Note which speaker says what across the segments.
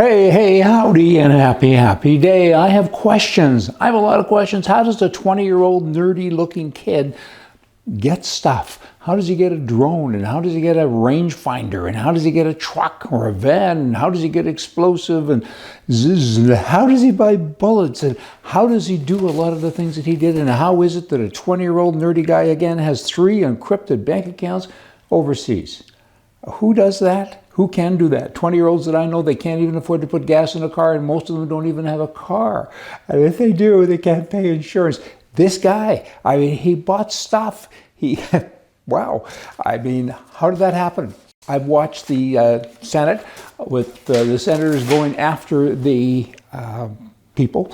Speaker 1: Hey, howdy, and happy day. I have questions. I have a lot of questions. How does a 20-year-old nerdy-looking kid get stuff? How does he get a drone? And how does he get a rangefinder? And how does he get a truck or a van? And how does he get explosive? And how does he buy bullets? And how does he do a lot of the things that he did? And how is it that a 20-year-old nerdy guy, again, has 3 encrypted bank accounts overseas? Who does that? Who can do that? 20-year-olds that I know, they can't even afford to put gas in a car, and most of them don't even have a car. And if they do, they can't pay insurance. This guy, I mean, he bought stuff. Wow. I mean, how did that happen? I've watched the Senate with the senators going after the people,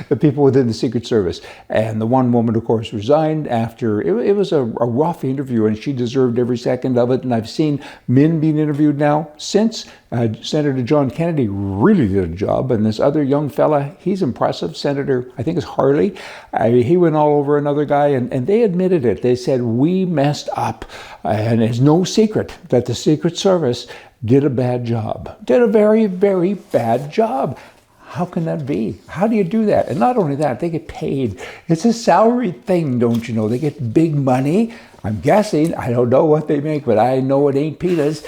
Speaker 1: the people within the Secret Service. And the one woman, of course, resigned after, it was a rough interview, and she deserved every second of it. And I've seen men being interviewed now since. Senator John Kennedy really did a job. And this other young fella, he's impressive. Senator, I think it's Hawley. He went all over another guy, and they admitted it. They said, we messed up. And it's no secret that the Secret Service did a bad job. Did a very, very bad job. How can that be? How do you do that? And not only that, they get paid. It's a salary thing, don't you know? They get big money. I'm guessing, I don't know what they make, but I know it ain't peanuts.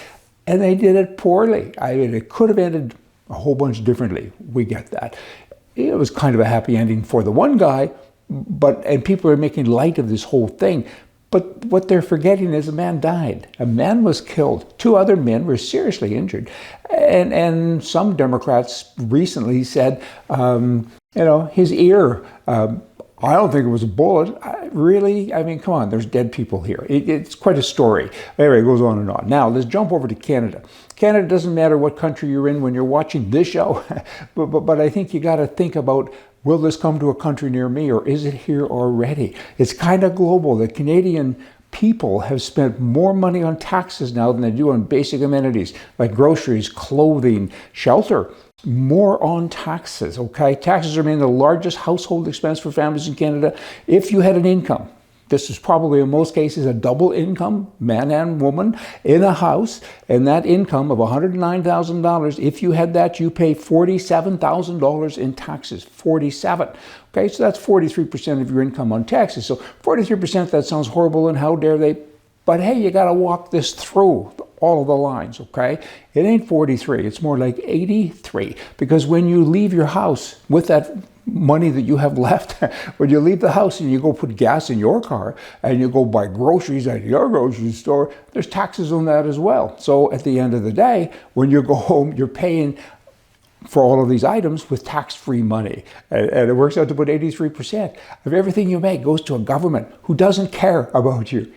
Speaker 1: And they did it poorly. I mean, it could have ended a whole bunch differently. We get that. It was kind of a happy ending for the one guy, and people are making light of this whole thing. But what they're forgetting is a man died. A man was killed. 2 other men were seriously injured. And some Democrats recently said, his ear, I don't think it was a bullet. Really? I mean, come on, there's dead people here. It's quite a story. Anyway, it goes on and on. Now, let's jump over to Canada. Canada doesn't matter what country you're in when you're watching this show, but I think you got to think about, will this come to a country near me, or is it here already? It's kind of global. The Canadian people have spent more money on taxes now than they do on basic amenities like groceries, clothing, shelter. More on taxes, okay? Taxes remain the largest household expense for families in Canada. If you had an income, this is probably in most cases a double income, man and woman, in a house, and that income of $109,000, if you had that, you pay $47,000 in taxes. 47. Okay, so that's 43% of your income on taxes. So 43%, that sounds horrible, and how dare they? But hey, you got to walk this through all of the lines, okay? It ain't 43, it's more like 83. Because when you leave your house with that money that you have left, when you leave the house and you go put gas in your car and you go buy groceries at your grocery store, there's taxes on that as well. So at the end of the day, when you go home, you're paying for all of these items with tax-free money. And it works out to about 83% of everything you make goes to a government who doesn't care about you.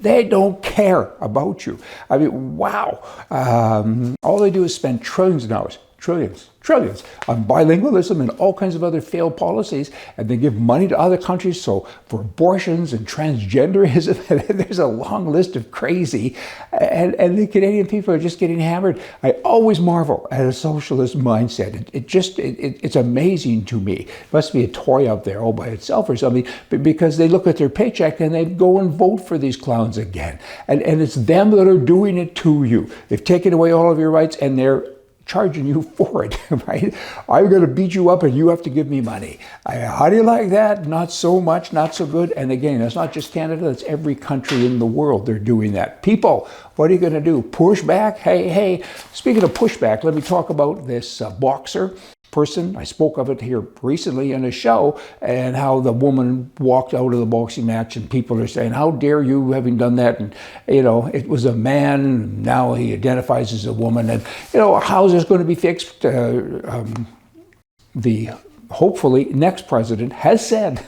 Speaker 1: They don't care about you. I mean, wow. All they do is spend trillions of dollars, trillions on bilingualism and all kinds of other failed policies, and they give money to other countries for abortions and transgenderism. There's a long list of crazy, and the Canadian people are just getting hammered. I always marvel at a socialist mindset. It's amazing to me. It must be a toy out there all by itself or something, because they look at their paycheck and they go and vote for these clowns again. And it's them that are doing it to you. They've taken away all of your rights, and they're charging you for it, right? I'm going to beat you up and you have to give me money. How do you like that? Not so much, not so good. And again, it's not just Canada, it's every country in the world they're doing that. People, what are you going to do? Push back? Hey, speaking of pushback, let me talk about this boxer person. I spoke of it here recently in a show, and how the woman walked out of the boxing match, and people are saying, how dare you, having done that? And it was a man, now he identifies as a woman. And how is this going to be fixed? The hopefully next president has said,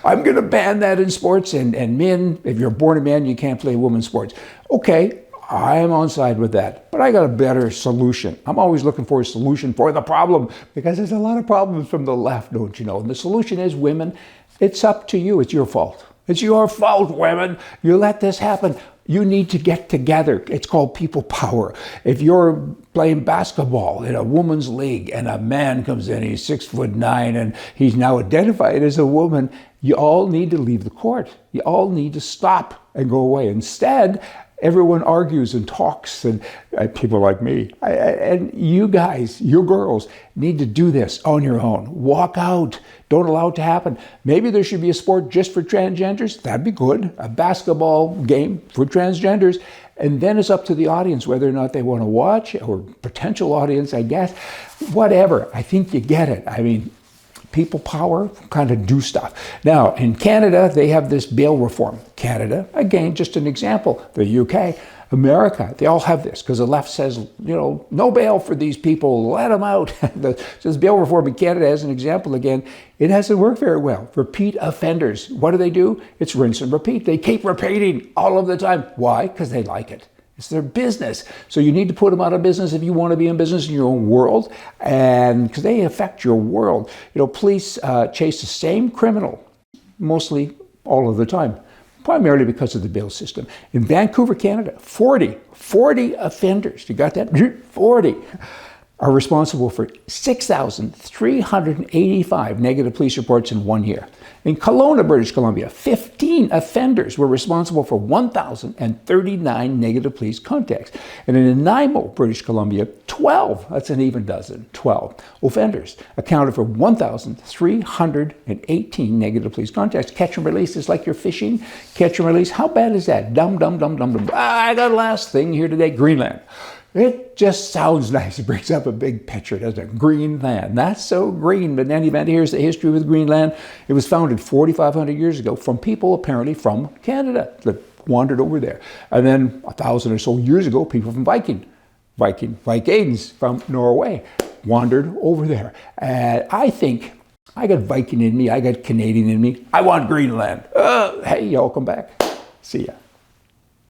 Speaker 1: I'm going to ban that in sports, and men, if you're born a man, you can't play women's sports. Okay, I'm on side with that, but I got a better solution. I'm always looking for a solution for the problem, because there's a lot of problems from the left, don't you know? And the solution is, women, it's up to you. It's your fault. It's your fault, women. You let this happen. You need to get together. It's called people power. If you're playing basketball in a women's league and a man comes in, he's 6'9", and he's now identified as a woman, you all need to leave the court. You all need to stop and go away. Instead, Everyone argues and talks, and people like me. And you guys, you girls, need to do this on your own. Walk out. Don't allow it to happen. Maybe there should be a sport just for transgenders. That'd be good. A basketball game for transgenders. And then it's up to the audience whether or not they want to watch, or potential audience, I guess. Whatever. I think you get it. I mean, people power kind of do stuff. Now, in Canada, they have this bail reform. Canada, again, just an example. The UK, America, they all have this because the left says, you know, no bail for these people, let them out. This bail reform in Canada, as an example again, it hasn't worked very well. Repeat offenders, what do? It's rinse and repeat. They keep repeating all of the time. Why? Because they like it. It's their business. So you need to put them out of business if you want to be in business in your own world, and because they affect your world. You know, police chase the same criminal mostly all of the time, primarily because of the bail system. In Vancouver, Canada, 40 offenders, you got that? 40 are responsible for 6,385 negative police reports in 1 year. In Kelowna, British Columbia, 15 offenders were responsible for 1,039 negative police contacts. And in Nanaimo, British Columbia, 12, that's an even dozen, 12 offenders accounted for 1,318 negative police contacts. Catch and release is like you're fishing. Catch and release, how bad is that? Dum. I got a last thing here today, Greenland. It just sounds nice. It brings up a big picture, doesn't it? Greenland. That's so green. But in any event, here's the history with Greenland. It was founded 4,500 years ago from people apparently from Canada that wandered over there. And then 1,000 or so years ago, people from Vikings from Norway wandered over there. And I think I got Viking in me. I got Canadian in me. I want Greenland. Hey, y'all come back. See ya.